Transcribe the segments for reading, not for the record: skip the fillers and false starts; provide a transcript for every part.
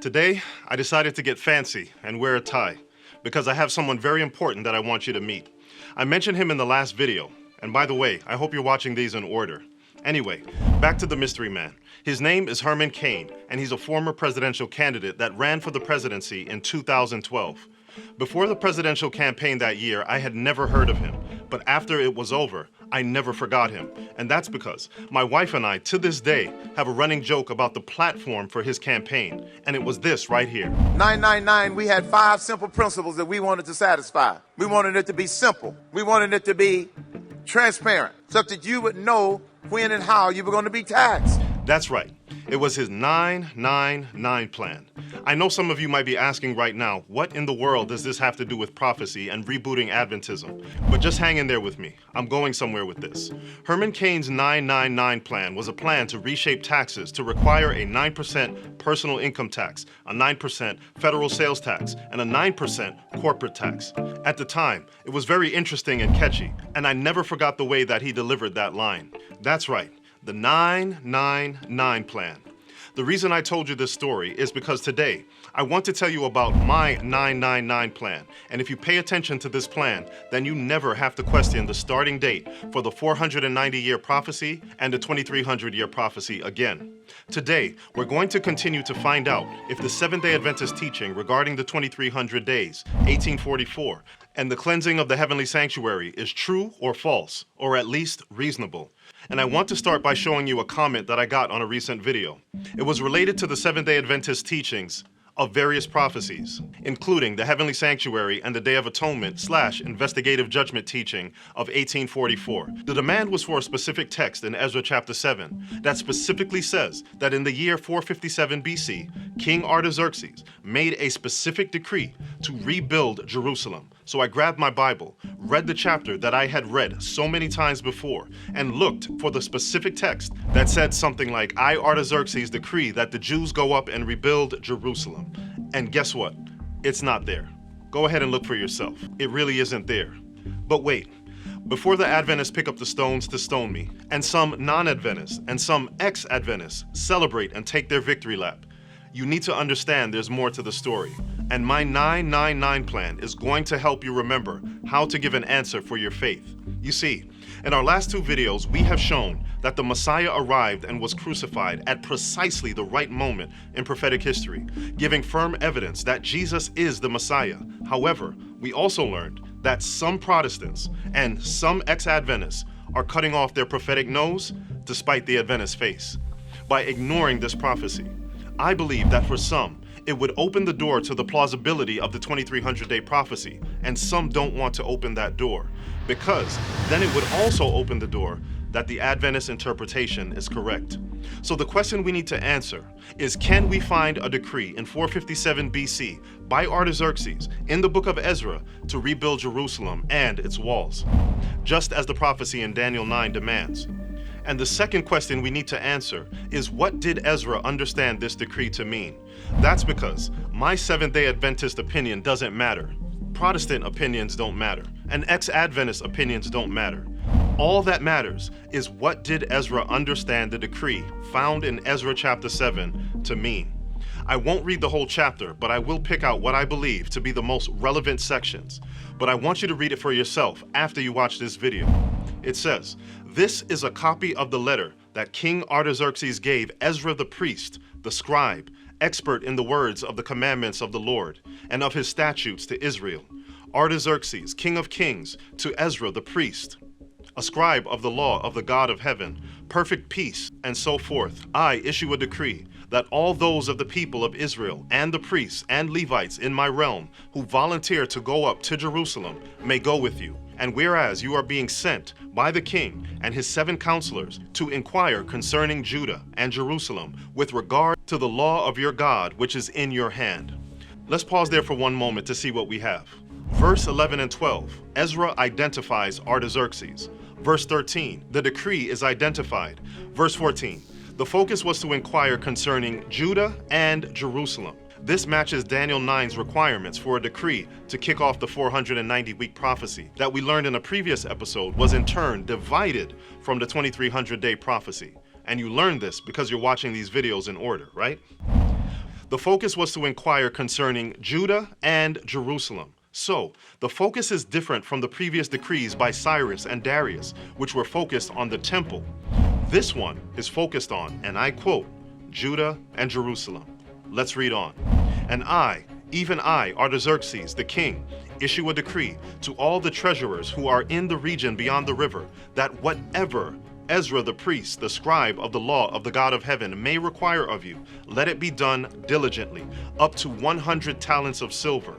Today, I decided to get fancy and wear a tie because I have someone very important that I want you to meet. I mentioned him in the last video, and by the way, I hope you're watching these in order. Anyway, back to the mystery man. His name is Herman Cain, and he's a former presidential candidate that ran for the presidency in 2012. Before the presidential campaign that year, I had never heard of him, but after it was over, I never forgot him. And that's because my wife and I, to this day, have a running joke about the platform for his campaign, and it was this right here. 999, we had 5 simple principles that we wanted to satisfy. We wanted it to be simple. We wanted it to be transparent, so that you would know when and how you were going to be taxed. That's right. It was his 999 plan. I know some of you might be asking right now, what in the world does this have to do with prophecy and rebooting Adventism? But just hang in there with me. I'm going somewhere with this. Herman Cain's 999 plan was a plan to reshape taxes to require a 9% personal income tax, a 9% federal sales tax, and a 9% corporate tax. At the time, it was very interesting and catchy, and I never forgot the way that he delivered that line. That's right. The 999 plan. The reason I told you this story is because today I want to tell you about my 999 plan. And if you pay attention to this plan, then you never have to question the starting date for the 490-year prophecy and the 2300-year prophecy again. Today, we're going to continue to find out if the Seventh-day Adventist teaching regarding the 2300 days, 1844, and the cleansing of the heavenly sanctuary is true or false, or at least reasonable. And I want to start by showing you a comment that I got on a recent video. It was related to the Seventh-day Adventist teachings of various prophecies, including the heavenly sanctuary and the Day of Atonement / investigative judgment teaching of 1844. The demand was for a specific text in Ezra chapter 7 that specifically says that in the year 457 BC, King Artaxerxes made a specific decree to rebuild Jerusalem. So I grabbed my Bible, read the chapter that I had read so many times before, and looked for the specific text that said something like, I, Artaxerxes, decree that the Jews go up and rebuild Jerusalem. And guess what? It's not there. Go ahead and look for yourself. It really isn't there. But wait, before the Adventists pick up the stones to stone me, and some non-Adventists and some ex-Adventists celebrate and take their victory lap, you need to understand there's more to the story. And my 999 plan is going to help you remember how to give an answer for your faith. You see, in our last 2 videos, we have shown that the Messiah arrived and was crucified at precisely the right moment in prophetic history, giving firm evidence that Jesus is the Messiah. However, we also learned that some Protestants and some ex-Adventists are cutting off their prophetic nose to spite the Adventist face by ignoring this prophecy. I believe that for some, it would open the door to the plausibility of the 2300-day prophecy, and some don't want to open that door, because then it would also open the door that the Adventist interpretation is correct. So the question we need to answer is, can we find a decree in 457 BC by Artaxerxes in the book of Ezra to rebuild Jerusalem and its walls, just as the prophecy in Daniel 9 demands? And the second question we need to answer is, what did Ezra understand this decree to mean? That's because my Seventh-day Adventist opinion doesn't matter. Protestant opinions don't matter, and ex-Adventist opinions don't matter. All that matters is, what did Ezra understand the decree found in Ezra chapter 7 to mean? I won't read the whole chapter, but I will pick out what I believe to be the most relevant sections. But I want you to read it for yourself after you watch this video. It says, "This is a copy of the letter that King Artaxerxes gave Ezra the priest, the scribe, expert in the words of the commandments of the Lord, and of his statutes to Israel. Artaxerxes, king of kings, to Ezra the priest, a scribe of the law of the God of heaven, perfect peace, and so forth. I issue a decree that all those of the people of Israel and the priests and Levites in my realm who volunteer to go up to Jerusalem may go with you. And whereas you are being sent by the king and his 7 counselors to inquire concerning Judah and Jerusalem with regard to the law of your God which is in your hand." Let's pause there for one moment to see what we have. Verse 11 and 12, Ezra identifies Artaxerxes. Verse 13, the decree is identified. Verse 14, the focus was to inquire concerning Judah and Jerusalem. This matches Daniel 9's requirements for a decree to kick off the 490-week prophecy that we learned in a previous episode was in turn divided from the 2300-day prophecy. And you learned this because you're watching these videos in order, right? The focus was to inquire concerning Judah and Jerusalem. So, the focus is different from the previous decrees by Cyrus and Darius, which were focused on the temple. This one is focused on, and I quote, Judah and Jerusalem. Let's read on. And I, even I, Artaxerxes, the king, issue a decree to all the treasurers who are in the region beyond the river, that whatever Ezra the priest, the scribe of the law of the God of heaven, may require of you, let it be done diligently, up to 100 talents of silver,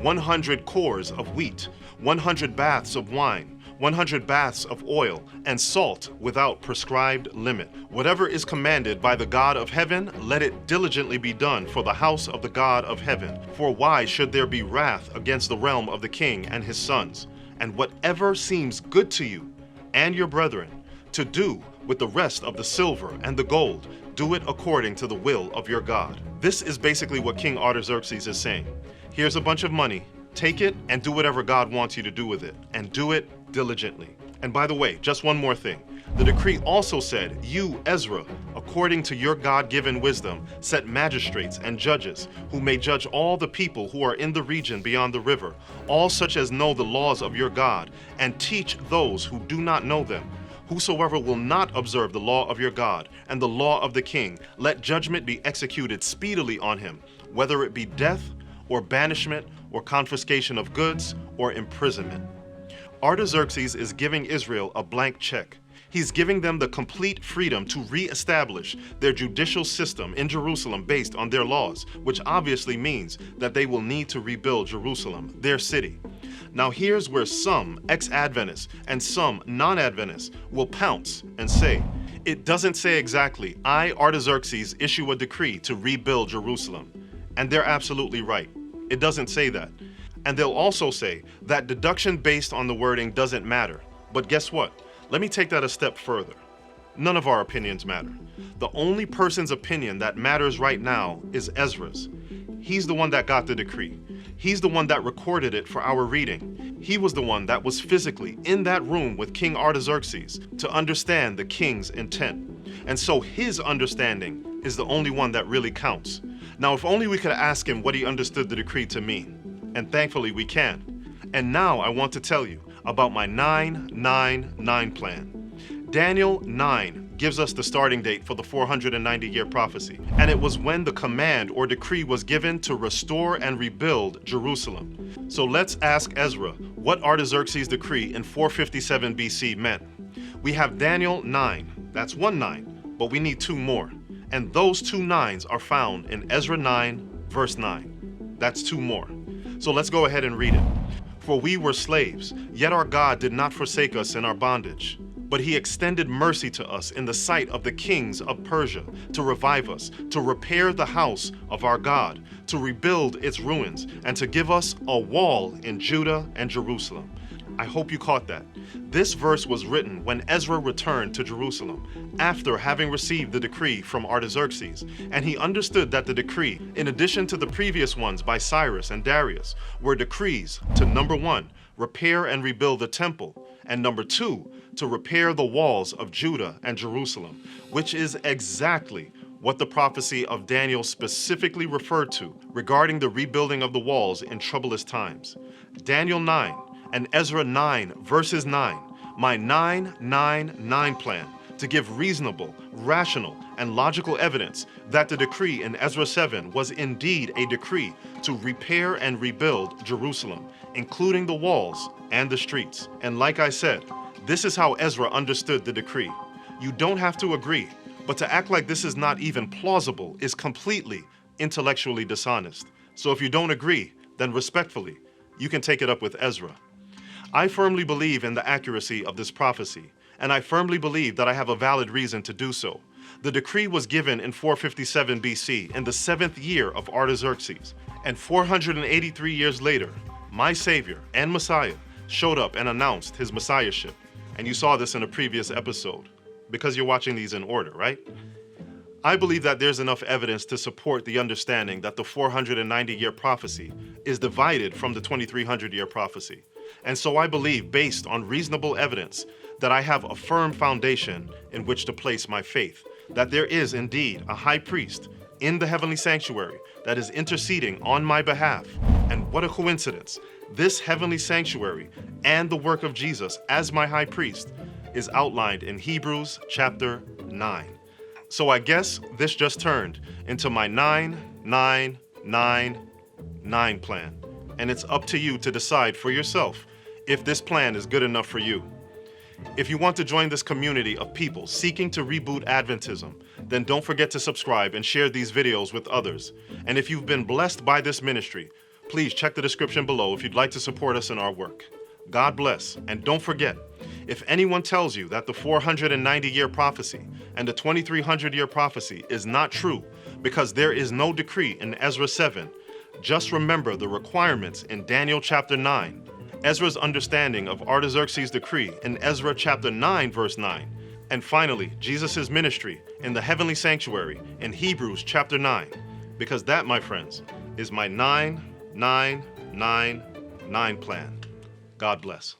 100 cores of wheat, 100 baths of wine, 100 baths of oil, and salt without prescribed limit. Whatever is commanded by the God of heaven, let it diligently be done for the house of the God of heaven. For why should there be wrath against the realm of the king and his sons? And whatever seems good to you and your brethren, to do with the rest of the silver and the gold, do it according to the will of your God. This is basically what King Artaxerxes is saying. Here's a bunch of money. Take it and do whatever God wants you to do with it, and do it diligently. And by the way, just one more thing. The decree also said, you, Ezra, according to your God-given wisdom, set magistrates and judges who may judge all the people who are in the region beyond the river, all such as know the laws of your God, and teach those who do not know them. Whosoever will not observe the law of your God and the law of the king, let judgment be executed speedily on him, whether it be death or banishment or confiscation of goods or imprisonment. Artaxerxes is giving Israel a blank check. He's giving them the complete freedom to re-establish their judicial system in Jerusalem based on their laws, which obviously means that they will need to rebuild Jerusalem, their city. Now here's where some ex-Adventists and some non-Adventists will pounce and say, it doesn't say exactly, I, Artaxerxes, issue a decree to rebuild Jerusalem. And they're absolutely right. It doesn't say that. And they'll also say that deduction based on the wording doesn't matter. But guess what? Let me take that a step further. None of our opinions matter. The only person's opinion that matters right now is Ezra's. He's the one that got the decree. He's the one that recorded it for our reading. He was the one that was physically in that room with King Artaxerxes to understand the king's intent. And so his understanding is the only one that really counts. Now, if only we could ask him what he understood the decree to mean. And thankfully we can. And now I want to tell you about my 999 plan. Daniel 9 gives us the starting date for the 490-year prophecy, and it was when the command or decree was given to restore and rebuild Jerusalem. So let's ask Ezra what Artaxerxes' decree in 457 BC meant. We have Daniel 9, that's 1 9, but we need 2 more, and those 2 9s are found in Ezra 9, verse 9. That's 2 more. So let's go ahead and read it. For we were slaves, yet our God did not forsake us in our bondage. But he extended mercy to us in the sight of the kings of Persia to revive us, to repair the house of our God, to rebuild its ruins, and to give us a wall in Judah and Jerusalem. I hope you caught that. This verse was written when Ezra returned to Jerusalem after having received the decree from Artaxerxes, and he understood that the decree, in addition to the previous ones by Cyrus and Darius, were decrees to, number 1, repair and rebuild the temple, and number 2, to repair the walls of Judah and Jerusalem, which is exactly what the prophecy of Daniel specifically referred to regarding the rebuilding of the walls in troublous times. Daniel 9 and Ezra 9 verses 9, my 999 plan to give reasonable, rational, and logical evidence that the decree in Ezra 7 was indeed a decree to repair and rebuild Jerusalem, including the walls and the streets. And like I said, this is how Ezra understood the decree. You don't have to agree, but to act like this is not even plausible is completely intellectually dishonest. So if you don't agree, then respectfully, you can take it up with Ezra. I firmly believe in the accuracy of this prophecy, and I firmly believe that I have a valid reason to do so. The decree was given in 457 BC, in the 7th year of Artaxerxes, and 483 years later, my Savior and Messiah showed up and announced his messiahship. And you saw this in a previous episode, because you're watching these in order, right? I believe that there's enough evidence to support the understanding that the 490-year prophecy is divided from the 2300-year prophecy. And so I believe, based on reasonable evidence, that I have a firm foundation in which to place my faith, that there is indeed a high priest, in the heavenly sanctuary that is interceding on my behalf. And what a coincidence. This heavenly sanctuary and the work of Jesus as my high priest is outlined in Hebrews chapter 9. So I guess this just turned into my 9-9-9-9 plan. And it's up to you to decide for yourself if this plan is good enough for you. If you want to join this community of people seeking to reboot Adventism, then don't forget to subscribe and share these videos with others. And if you've been blessed by this ministry, please check the description below if you'd like to support us in our work. God bless, and don't forget, if anyone tells you that the 490-year prophecy and the 2300-year prophecy is not true because there is no decree in Ezra 7, just remember the requirements in Daniel chapter 9, Ezra's understanding of Artaxerxes' decree in Ezra chapter 9, verse 9, and finally, Jesus' ministry in the heavenly sanctuary in Hebrews chapter 9, because that, my friends, is my 9-9-9-9 plan. God bless.